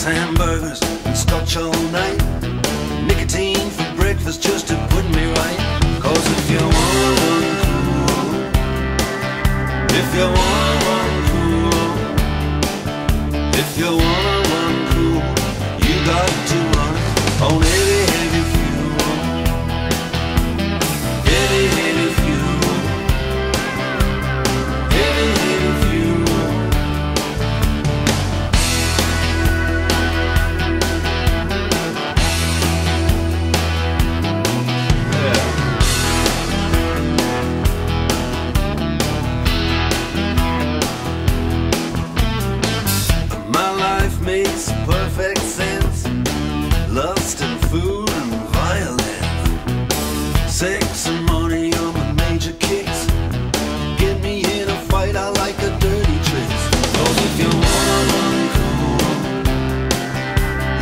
Six hamburgers and scotch all night. Nicotine for breakfast just to put me right. 'Cause if you wanna run cool, if you wanna run cool, if you wanna run cool, you got to run on heavy, heavy fuel. Heavy, heavy fuel. Heavy, heavy fuel. Makes perfect sense. Lust and food and violence, sex and money are my major kicks. Get me in a fight, I like the dirty tricks. 'Cause if you wanna run cool,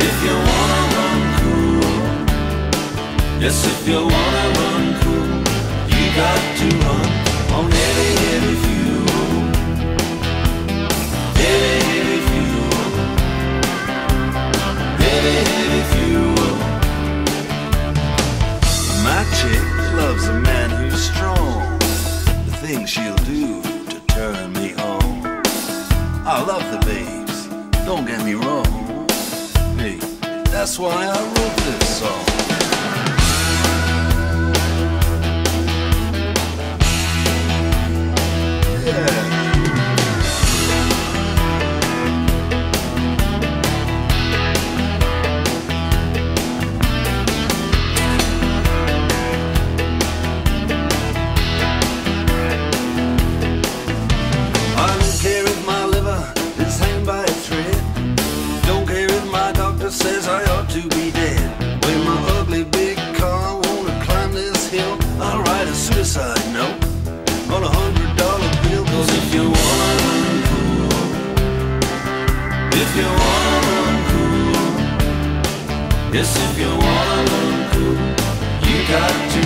if you wanna run cool, yes, if you wanna run cool, you got to run on heavy, heavy fuel. Heavy, heavy fuel. Heavy, heavy fuel. My chick loves a man who's strong. The things she'll do to turn me on. I love the babes, don't get me wrong. Hey, that's why I wrote this song. Yeah. Says I ought to be dead. When my ugly big car wanna climb this hill, I'll write a suicide note on $100 bill. 'Cause if you wanna run cool, if you wanna run cool, yes, if you wanna run cool, you got to